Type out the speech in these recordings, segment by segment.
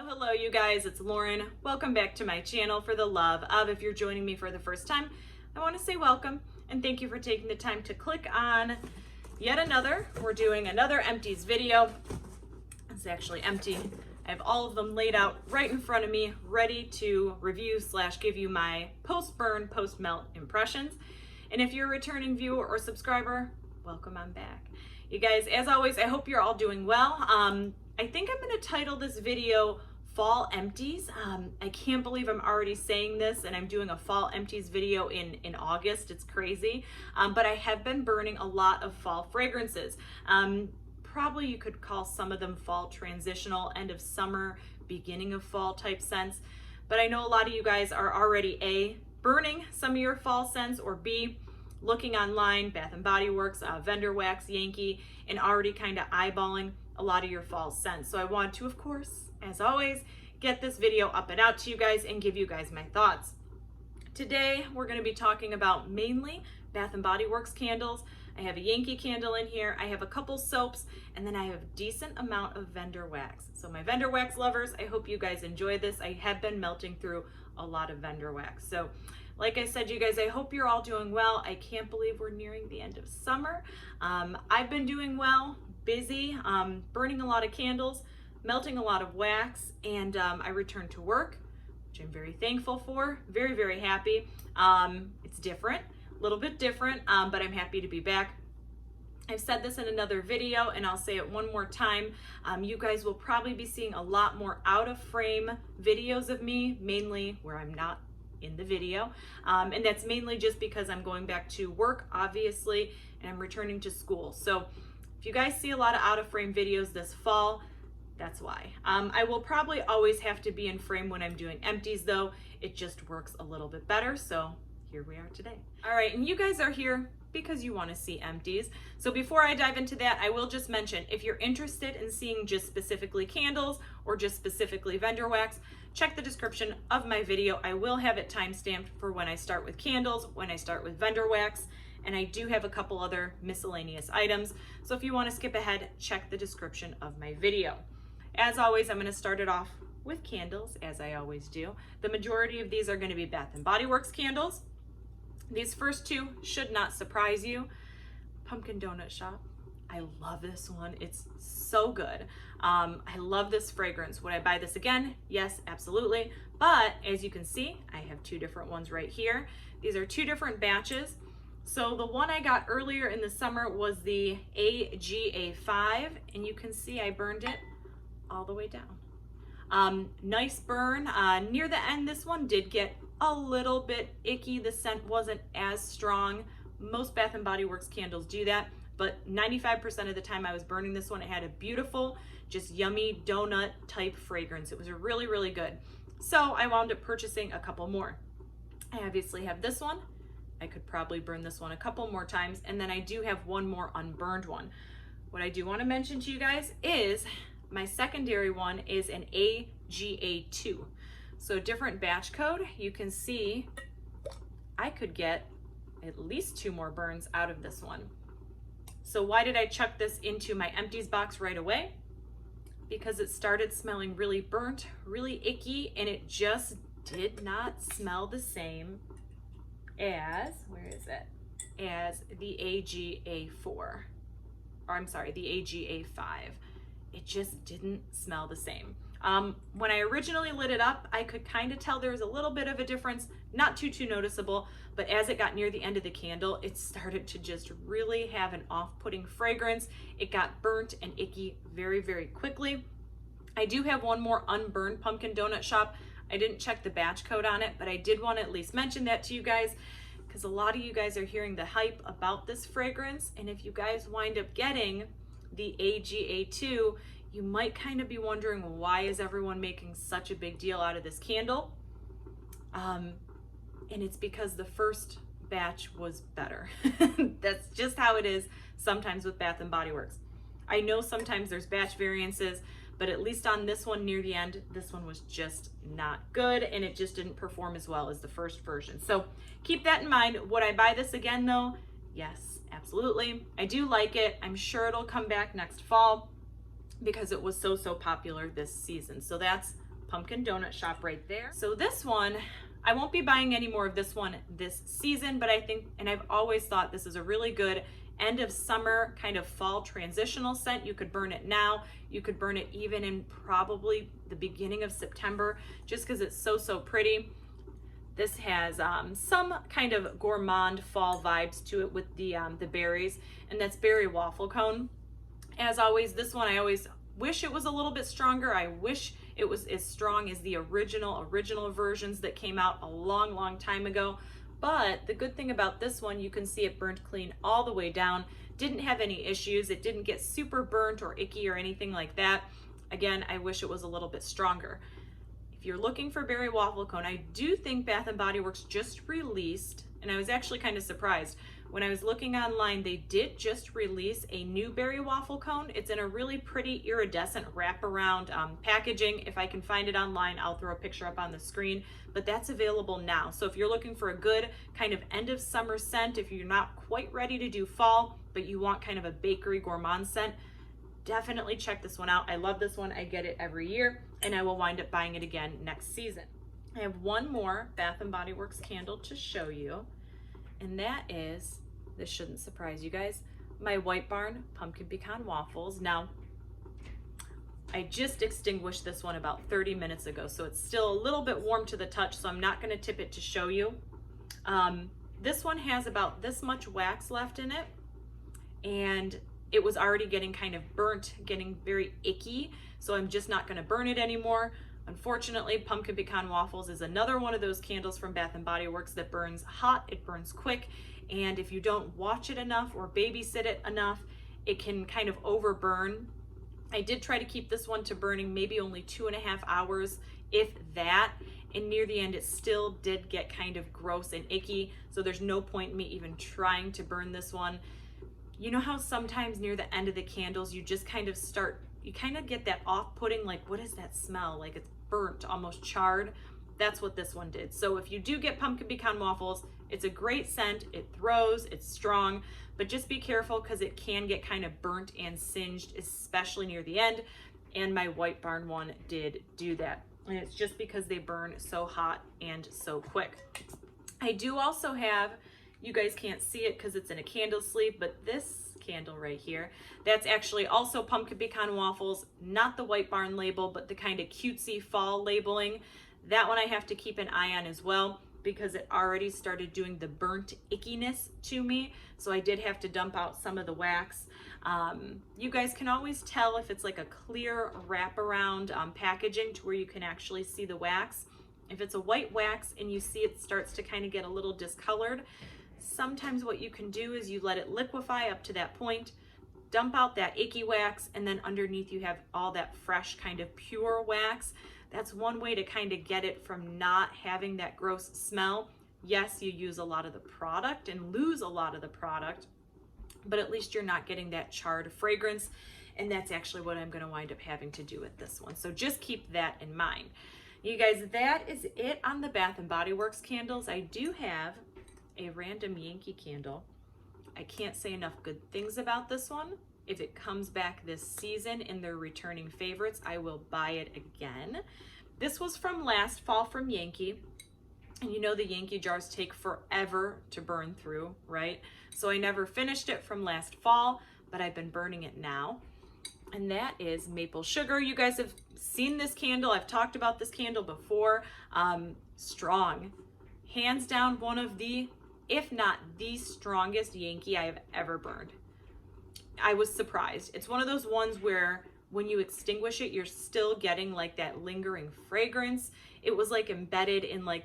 Hello you guys, it's Lauren. Welcome back to my channel. For the love of, if you're joining me for the first time, I want to say welcome and thank you for taking the time to click on yet another. We're doing another empties video. It's actually empty. I have all of them laid out right in front of me, ready to review / give you my post-burn, post-melt impressions. And if you're a returning viewer or subscriber, welcome on back. You guys, as always, I hope you're all doing well. I think I'm going to title this video Fall Empties. I can't believe I'm already saying this and I'm doing a Fall Empties video in August. It's crazy. But I have been burning a lot of fall fragrances. Probably you could call some of them fall transitional, end of summer, beginning of fall type scents. But I know a lot of you guys are already A, burning some of your fall scents, or B, looking online, Bath & Body Works, Vendor Wax, Yankee, and already kind of eyeballing a lot of your fall scents. So I want to, of course, as always, get this video up and out to you guys and give you guys my thoughts. Today, we're going to be talking about mainly Bath & Body Works candles. I have a Yankee candle in here. I have a couple soaps, and then I have a decent amount of Vendor Wax. So my Vendor Wax lovers, I hope you guys enjoy this. I have been melting through a lot of Vendor Wax. So like I said, you guys, I hope you're all doing well. I can't believe we're nearing the end of summer. I've been doing well, busy, burning a lot of candles, melting a lot of wax, and I returned to work, which I'm very thankful for, very, very happy. It's different, a little bit different, but I'm happy to be back. I've said this in another video and I'll say it one more time. You guys will probably be seeing a lot more out of frame videos of me, mainly where I'm not in the video. And that's mainly just because I'm going back to work, obviously, and I'm returning to school. So if you guys see a lot of out of frame videos this fall, that's why. I will probably always have to be in frame when I'm doing empties though. It just works a little bit better. So here we are today. All right, and you guys are here because you want to see empties. So before I dive into that, I will just mention, if you're interested in seeing just specifically candles or just specifically Vendor Wax, check the description of my video. I will have it timestamped for when I start with candles, when I start with Vendor Wax, and I do have a couple other miscellaneous items. So if you want to skip ahead, check the description of my video. As always, I'm going to start it off with candles, as I always do. The majority of these are going to be Bath & Body Works candles. These first two should not surprise you. Pumpkin Donut Shop. I love this one. It's so good. I love this fragrance. Would I buy this again? Yes, absolutely. But as you can see, I have two different ones right here. These are two different batches. So the one I got earlier in the summer was the AGA5, and you can see I burned it all the way down. Nice burn. Near the end, this one did get a little bit icky. The scent wasn't as strong. Most Bath & Body Works candles do that, but 95% of the time I was burning this one, it had a beautiful, just yummy donut type fragrance. It was really, really good. So I wound up purchasing a couple more. I obviously have this one. I could probably burn this one a couple more times, and then I do have one more unburned one. What I do want to mention to you guys is my secondary one is an AGA2. So different batch code. You can see I could get at least 2 more burns out of this one. So why did I chuck this into my empties box right away? Because it started smelling really burnt, really icky, and it just did not smell the same as, where is it? As the AGA4, or I'm sorry, the AGA5. It just didn't smell the same. When I originally lit it up, I could kind of tell there was a little bit of a difference, not too noticeable, but as it got near the end of the candle, it started to just really have an off-putting fragrance. It got burnt and icky very, very quickly. I do have one more unburned Pumpkin Donut Shop. I didn't check the batch code on it, but I did want to at least mention that to you guys, because a lot of you guys are hearing the hype about this fragrance, and if you guys wind up getting the AGA2, you might kind of be wondering, why is everyone making such a big deal out of this candle? And it's because the first batch was better. That's just how it is sometimes with Bath & Body Works. I know sometimes there's batch variances, but at least on this one near the end, this one was just not good, and it just didn't perform as well as the first version. So keep that in mind. Would I buy this again though? Yes, absolutely. I do like it. I'm sure it'll come back next fall because it was so popular this season. So that's pumpkin donut shop right there. So this one, I won't be buying any more of this one this season, but I think, and I've always thought this is a really good end of summer kind of fall transitional scent. You could burn it now. You could burn it even in probably the beginning of September, just because it's so, so pretty. This has some kind of gourmand fall vibes to it with the berries, and that's berry waffle cone. As always, this one I always wish it was a little bit stronger. I wish it was as strong as the original versions that came out a long, long time ago. But the good thing about this one, you can see it burnt clean all the way down. Didn't have any issues. It didn't get super burnt or icky or anything like that. Again, I wish it was a little bit stronger. If you're looking for berry waffle cone, I do think Bath & Body Works just released, and I was actually kind of surprised. When I was looking online, they did just release a new berry waffle cone. It's in a really pretty iridescent wraparound packaging. If I can find it online, I'll throw a picture up on the screen, but that's available now. So if you're looking for a good kind of end of summer scent, if you're not quite ready to do fall, but you want kind of a bakery gourmand scent, definitely check this one out. I love this one. I get it every year, and I will wind up buying it again next season. I have one more Bath & Body Works candle to show you, and that is, this shouldn't surprise you guys, my White Barn Pumpkin Pecan Waffles. Now, I just extinguished this one about 30 minutes ago, so it's still a little bit warm to the touch, so I'm not going to tip it to show you. This one has about this much wax left in it, and it was already getting kind of burnt, getting very icky, so I'm just not going to burn it anymore. Unfortunately, Pumpkin Pecan Waffles is another one of those candles from Bath & Body Works that burns hot, it burns quick, and if you don't watch it enough or babysit it enough, it can kind of overburn. I did try to keep this one to burning maybe only 2.5 hours, if that, and near the end it still did get kind of gross and icky, so there's no point in me even trying to burn this one. You know how sometimes near the end of the candles you just kind of start, you kind of get that off-putting, like what is that smell? Like it's burnt, almost charred. That's what this one did. So if you do get Pumpkin Pecan Waffles, it's a great scent, it throws, it's strong, but just be careful because it can get kind of burnt and singed, especially near the end, and my White Barn one did do that. And it's just because they burn so hot and so quick. I do also have, you guys can't see it because it's in a candle sleeve, but this candle right here, that's actually also Pumpkin Pecan Waffles, not the White Barn label, but the kind of cutesy fall labeling. That one I have to keep an eye on as well because it already started doing the burnt ickiness to me. So I did have to dump out some of the wax. You guys can always tell if it's like a clear wraparound packaging to where you can actually see the wax. If it's a white wax and you see it starts to kind of get a little discolored, sometimes what you can do is you let it liquefy up to that point, dump out that icky wax, and then underneath you have all that fresh kind of pure wax. That's one way to kind of get it from not having that gross smell. Yes, you use a lot of the product and lose a lot of the product, but at least you're not getting that charred fragrance, and that's actually what I'm going to wind up having to do with this one. So just keep that in mind. You guys, that is it on the Bath & Body Works candles. I do have a random Yankee candle. I can't say enough good things about this one. If it comes back this season in their returning favorites, I will buy it again. This was from last fall from Yankee. And you know the Yankee jars take forever to burn through, right? So I never finished it from last fall, but I've been burning it now. And that is Maple Sugar. You guys have seen this candle. I've talked about this candle before. Strong. Hands down, one of the, if not the strongest Yankee I have ever burned. I was surprised. It's one of those ones where when you extinguish it, you're still getting like that lingering fragrance. It was like embedded in like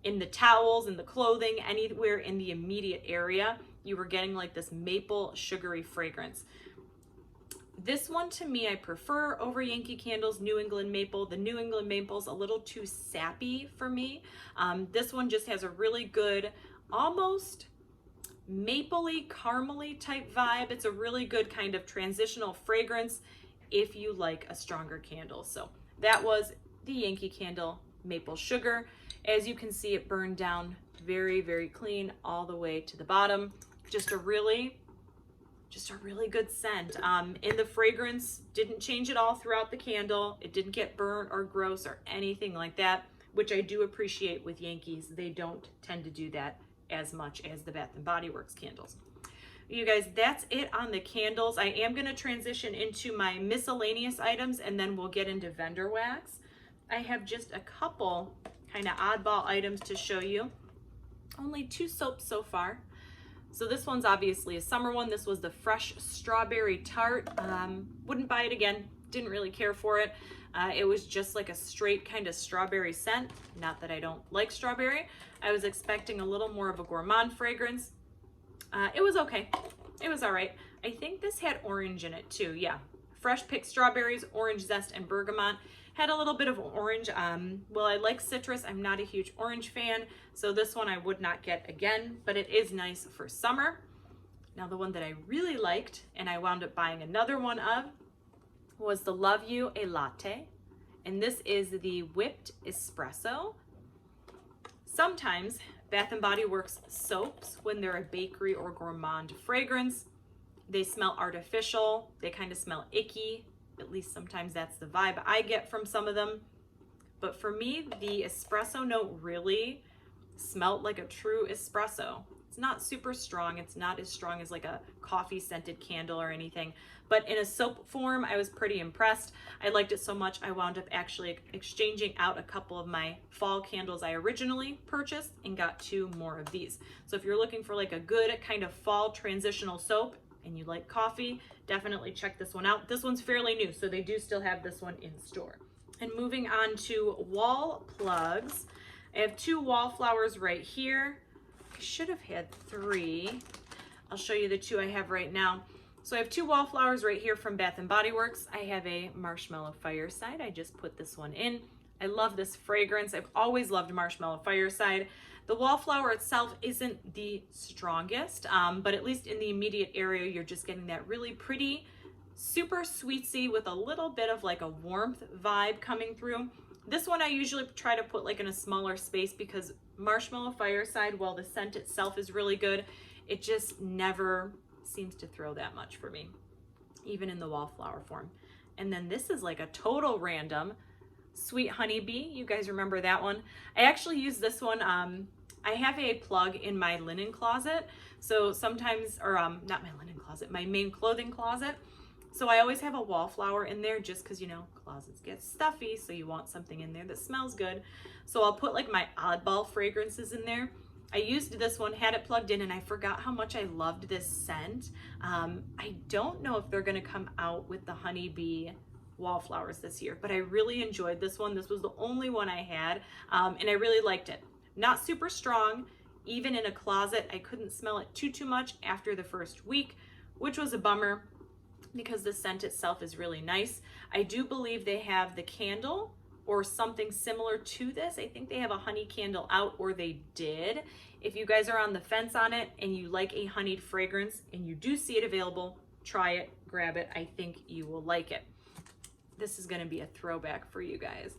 in the towels and the clothing, anywhere in the immediate area, you were getting like this maple sugary fragrance. This one to me, I prefer over Yankee Candles New England Maple. The New England Maple's a little too sappy for me. This one just has a really good, almost mapley, caramely type vibe. It's a really good kind of transitional fragrance if you like a stronger candle. So that was the Yankee Candle Maple Sugar. As you can see, it burned down very, very clean all the way to the bottom. Just just a really good scent. And the fragrance didn't change at all throughout the candle. It didn't get burnt or gross or anything like that, which I do appreciate with Yankees. They don't tend to do that as much as the Bath & Body Works candles. You guys, that's it on the candles. I am going to transition into my miscellaneous items, and then we'll get into vendor wax. I have just a couple kind of oddball items to show you. Only 2 soaps so far. So this one's obviously a summer one. This was the Fresh Strawberry Tart. Wouldn't buy it again. Didn't really care for it. It was just like a straight kind of strawberry scent. Not that I don't like strawberry. I was expecting a little more of a gourmand fragrance. It was okay. It was all right. I think this had orange in it too. Yeah. Fresh picked strawberries, orange zest, and bergamot. Had a little bit of orange. Well, I like citrus. I'm not a huge orange fan, so this one I would not get again, but it is nice for summer. Now, the one that I really liked, and I wound up buying another one of, was the Love You a Latte, and this is the whipped espresso. Sometimes Bath & Body Works soaps, when they're a bakery or gourmand fragrance, they smell artificial. They kind of smell icky. At least sometimes that's the vibe I get from some of them. But for me, the espresso note really smelled like a true espresso. It's not super strong. It's not as strong as like a coffee scented candle or anything. But in a soap form, I was pretty impressed. I liked it so much, I wound up actually exchanging out a couple of my fall candles I originally purchased and got 2 more of these. So if you're looking for like a good kind of fall transitional soap, and you like coffee, definitely check this one out. This one's fairly new, so they do still have this one in store. And moving on to wall plugs. I have 2 wallflowers right here. I should have had 3. I'll show you the 2 I have right now. So I have 2 wallflowers right here from Bath & Body Works. I have a Marshmallow Fireside. I just put this one in. I love this fragrance. I've always loved Marshmallow Fireside. The wallflower itself isn't the strongest, but at least in the immediate area, you're just getting that really pretty, super sweetsy with a little bit of like a warmth vibe coming through. This one I usually try to put like in a smaller space because Marshmallow Fireside, while the scent itself is really good, it just never seems to throw that much for me, even in the wallflower form. And then this is like a total random, Sweet Honeybee. You guys remember that one? I actually use this one. I have a plug in my linen closet. So sometimes, or not my linen closet, my main clothing closet. So I always have a wallflower in there just because, you know, closets get stuffy. So you want something in there that smells good. So I'll put like my oddball fragrances in there. I used this one, had it plugged in, and I forgot how much I loved this scent. I don't know if they're going to come out with the honeybee wallflowers this year, but I really enjoyed this one. This was the only one I had, and I really liked it. Not super strong. Even in a closet, I couldn't smell it too much after the first week, which was a bummer because the scent itself is really nice. I do believe they have the candle or something similar to this. I think they have a honey candle out, or they did. If you guys are on the fence on it and you like a honeyed fragrance and you do see it available, try it, grab it. I think you will like it. This is gonna be a throwback for you guys.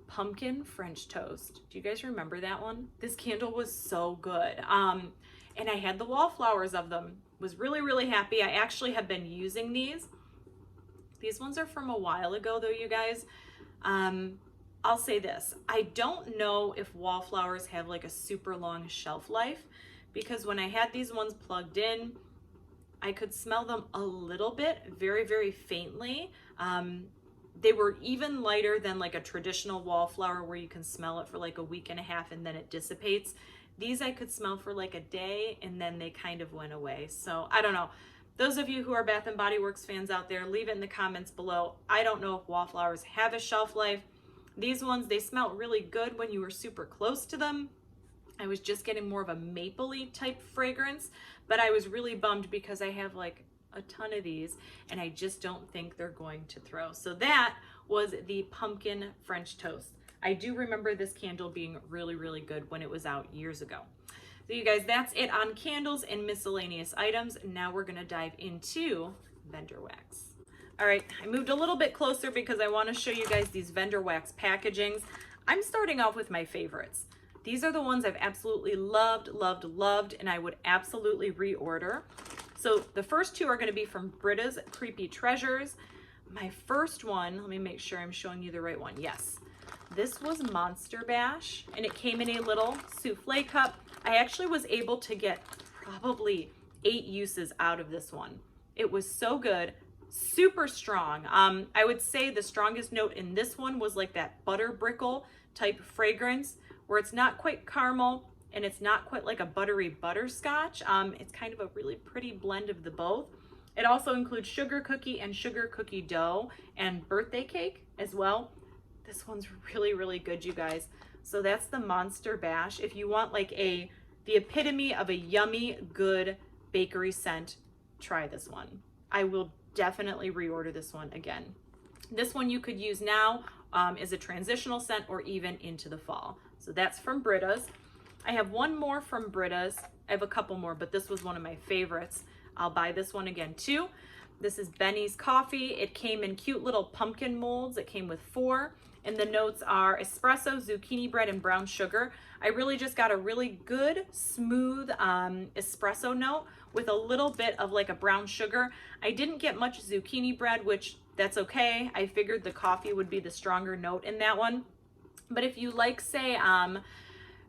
Pumpkin French Toast. Do you guys remember that one? This candle was so good. And I had the wallflowers of them. Was really, really happy. I actually have been using these. These ones are from a while ago though, you guys. I'll say this. I don't know if wallflowers have like a super long shelf life, because when I had these ones plugged in, I could smell them a little bit, very, very faintly. They were even lighter than like a traditional wallflower where you can smell it for like a week and a half and then it dissipates. These I could smell for like a day and then they kind of went away. So I don't know. Those of you who are Bath & Body Works fans out there, leave it in the comments below. I don't know if wallflowers have a shelf life. These ones, they smelled really good when you were super close to them. I was just getting more of a mapley type fragrance, but I was really bummed because I have like a ton of these and I just don't think they're going to throw. So that was the Pumpkin French Toast. I do remember this candle being really, really good when it was out years ago. So you guys, that's it on candles and miscellaneous items. Now we're gonna dive into vendor wax. All right, I moved a little bit closer because I wanna show you guys these vendor wax packagings. I'm starting off with my favorites. These are the ones I've absolutely loved, loved, loved, and I would absolutely reorder. So the first two are going to be from Britta's Creepy Treasures. My first one, let me make sure I'm showing you the right one. Yes, this was Monster Bash, and it came in a little souffle cup. I actually was able to get probably 8 uses out of this one. It was so good, super strong. I would say the strongest note in this one was like that butter brickle type fragrance, where it's not quite caramel and it's not quite like a buttery butterscotch. It's kind of a really pretty blend of the both. It also includes sugar cookie and sugar cookie dough and birthday cake as well. This one's really, really good, you guys. So that's the Monster Bash. If you want like the epitome of a yummy, good bakery scent, try this one. I will definitely reorder this one again. This one you could use now as a transitional scent or even into the fall. So that's from Britta's. I have one more from Britta's. I have a couple more, but this was one of my favorites. I'll buy this one again too. This is Benny's Coffee. It came in cute little pumpkin molds. It came with 4, and the notes are espresso, zucchini bread, and brown sugar. I really just got a really good, smooth espresso note with a little bit of like a brown sugar. I didn't get much zucchini bread, which that's okay. I figured the coffee would be the stronger note in that one. But if you like, say,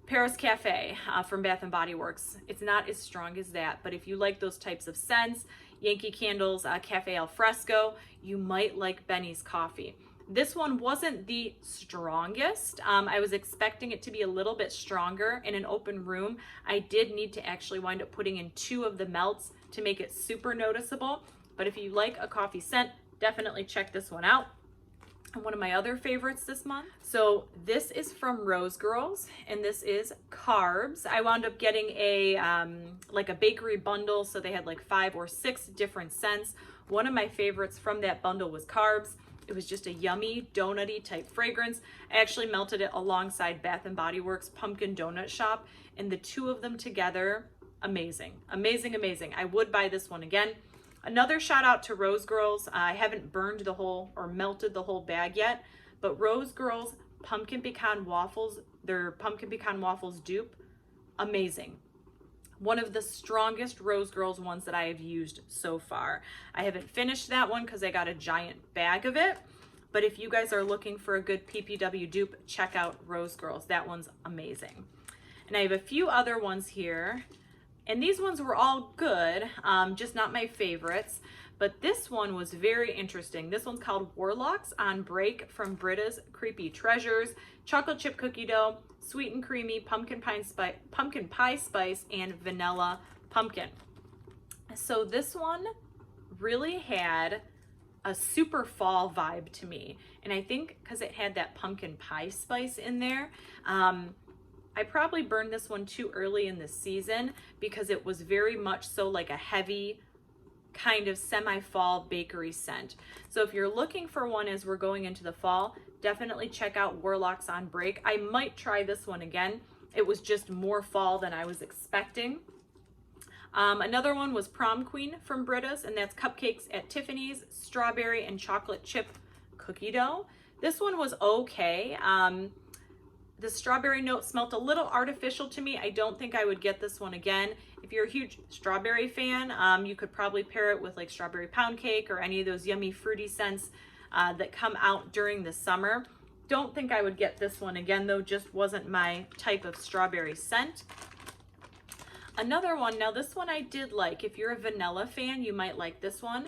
Paris Cafe from Bath & Body Works, it's not as strong as that. But if you like those types of scents, Yankee Candles, Cafe Al Fresco, you might like Benny's Coffee. This one wasn't the strongest. I was expecting it to be a little bit stronger in an open room. I did need to actually wind up putting in 2 of the melts to make it super noticeable. But if you like a coffee scent, definitely check this one out. And one of my other favorites this month. So this is from Rose Girls, and this is Carbs. I wound up getting a like a bakery bundle, so they had like 5 or 6 different scents. One of my favorites from that bundle was Carbs. It was just a yummy donutty type fragrance. I actually melted it alongside Bath & Body Works Pumpkin Donut Shop, and the 2 of them together, amazing, amazing, amazing. I would buy this one again. Another shout out to Rose Girls. I haven't burned the whole or melted the whole bag yet, but Rose Girls Pumpkin Pecan Waffles, their Pumpkin Pecan Waffles dupe, amazing. One of the strongest Rose Girls ones that I have used so far. I haven't finished that one because I got a giant bag of it, but if you guys are looking for a good PPW dupe, check out Rose Girls. That one's amazing. And I have a few other ones here. And these ones were all good, just not my favorites. But this one was very interesting. This one's called Warlocks on Break from Britta's Creepy Treasures. Chocolate chip cookie dough, sweet and creamy, pumpkin pie spice, and vanilla pumpkin. So this one really had a super fall vibe to me. And I think because it had that pumpkin pie spice in there, I probably burned this one too early in the season because it was very much so like a heavy kind of semi-fall bakery scent. So if you're looking for one as we're going into the fall, definitely check out Warlocks on Break. I might try this one again. It was just more fall than I was expecting. Another one was Prom Queen from Britta's, and that's Cupcakes at Tiffany's, strawberry and chocolate chip cookie dough. This one was okay. The strawberry note smelt a little artificial to me. I don't think I would get this one again. If you're a huge strawberry fan, you could probably pair it with like strawberry pound cake or any of those yummy fruity scents that come out during the summer. Don't think I would get this one again though, just wasn't my type of strawberry scent. Another one, now this one I did like. If you're a vanilla fan, you might like this one.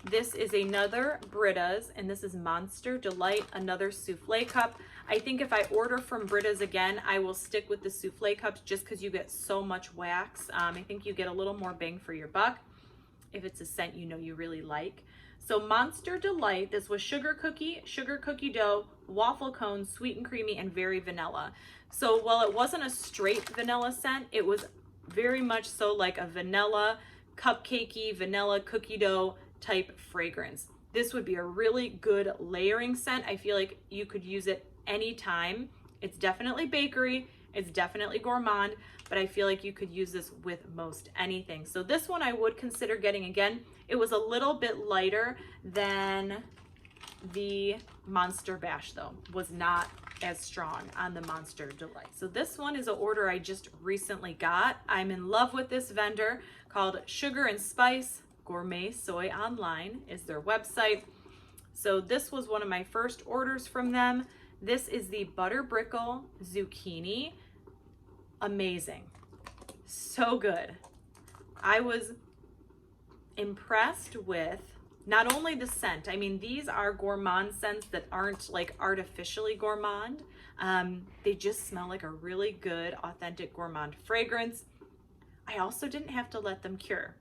This is another Britta's, and this is Monster Delight, another souffle cup. I think if I order from Britta's again, I will stick with the souffle cups just because you get so much wax. I think you get a little more bang for your buck if it's a scent you know you really like. So Monster Delight, this was sugar cookie dough, waffle cone, sweet and creamy, and very vanilla. So while it wasn't a straight vanilla scent, it was very much so like a vanilla, cupcakey, vanilla cookie dough type fragrance. This would be a really good layering scent. I feel like you could use it anytime. It's definitely bakery, it's definitely gourmand, but I feel like you could use this with most anything. So this one I would consider getting again. It was a little bit lighter than the Monster Bash though, was not as strong on the Monster Delight. So this one is an order I just recently got. I'm in love with this vendor called Sugar and Spice Gourmet Soy Online is their website. So this was one of my first orders from them. This is the Butter Brickle Zucchini. Amazing. So good. I was impressed with not only the scent. I mean, these are gourmand scents that aren't like artificially gourmand. They just smell like a really good, authentic gourmand fragrance. I also didn't have to let them cure.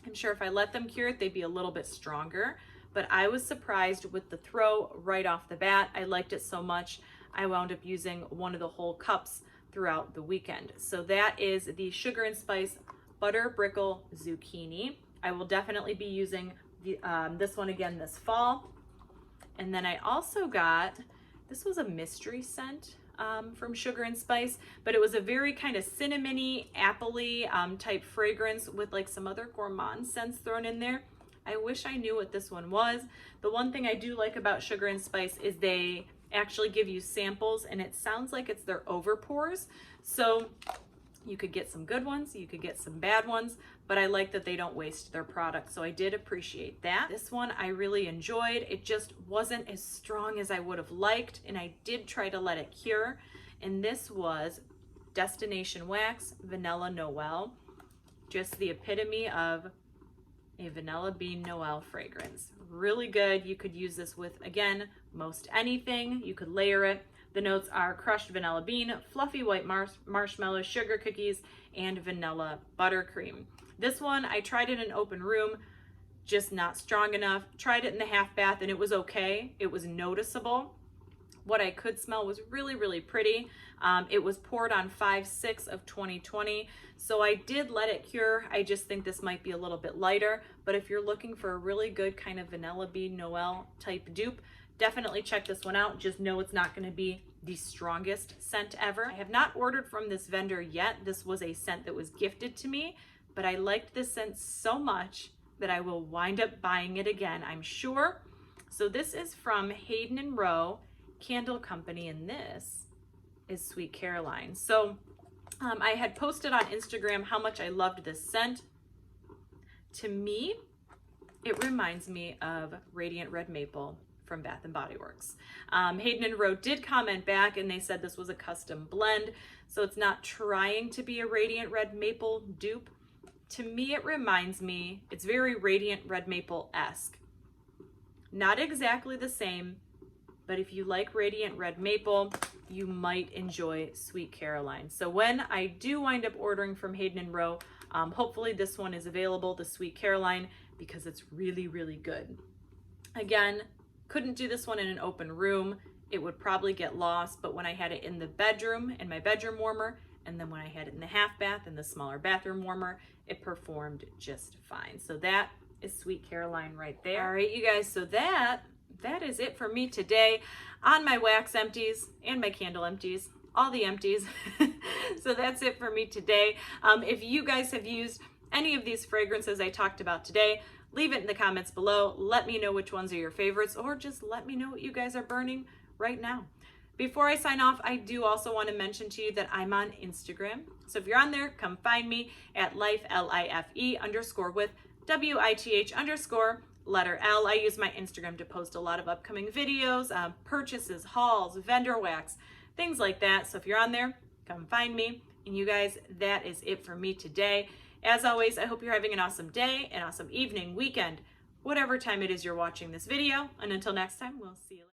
I'm sure if I let them cure, they'd be a little bit stronger, but I was surprised with the throw right off the bat. I liked it so much, I wound up using one of the whole cups throughout the weekend. So that is the Sugar and Spice Butter Brickle Zucchini. I will definitely be using this one again this fall. And then I also got, this was a mystery scent from Sugar and Spice, but it was a very kind of cinnamony, appley type fragrance with like some other gourmand scents thrown in there. I wish I knew what this one was. The one thing I do like about Sugar and Spice is they actually give you samples, and it sounds like it's their overpours. So you could get some good ones, you could get some bad ones, but I like that they don't waste their product. So I did appreciate that. This one I really enjoyed. It just wasn't as strong as I would have liked, and I did try to let it cure. And this was Destination Wax Vanilla Noel. Just the epitome of a vanilla bean Noel fragrance. Really good. You could use this with, again, most anything. You could layer it. The notes are crushed vanilla bean, fluffy white marshmallow, sugar cookies, and vanilla buttercream. This one, I tried it in an open room, just not strong enough. Tried it in the half bath and it was okay. It was noticeable. What I could smell was really, really pretty. It was poured on 5/6 of 2020. So I did let it cure. I just think this might be a little bit lighter, but if you're looking for a really good kind of vanilla bean Noel type dupe, definitely check this one out. Just know it's not going to be the strongest scent ever. I have not ordered from this vendor yet. This was a scent that was gifted to me, but I liked this scent so much that I will wind up buying it again, I'm sure. So this is from Hayden and Rowe Candle Company, and this is Sweet Caroline. So I had posted on Instagram how much I loved this scent. To me, it reminds me of Radiant Red Maple from Bath & Body Works. Hayden and Rowe did comment back and they said this was a custom blend, so it's not trying to be a Radiant Red Maple dupe. To me, it reminds me, it's very Radiant Red Maple-esque. Not exactly the same, but if you like Radiant Red Maple, you might enjoy Sweet Caroline. So when I do wind up ordering from Hayden and Rowe, hopefully this one is available, the Sweet Caroline, because it's really, really good. Again, couldn't do this one in an open room. It would probably get lost, but when I had it in the bedroom, in my bedroom warmer, and then when I had it in the half bath and the smaller bathroom warmer, it performed just fine. So that is Sweet Caroline right there. All right, you guys, so that is it for me today on my wax empties and my candle empties, all the empties. So that's it for me today. If you guys have used any of these fragrances I talked about today, leave it in the comments below. Let me know which ones are your favorites, or just let me know what you guys are burning right now. Before I sign off, I do also want to mention to you that I'm on Instagram. So if you're on there, come find me at life, L-I-F-E _ with W-I-T-H _ letter L. I use my Instagram to post a lot of upcoming videos, purchases, hauls, vendor wax, things like that. So if you're on there, come find me. And you guys, that is it for me today. As always, I hope you're having an awesome day, an awesome evening, weekend, whatever time it is you're watching this video. And until next time, we'll see you later.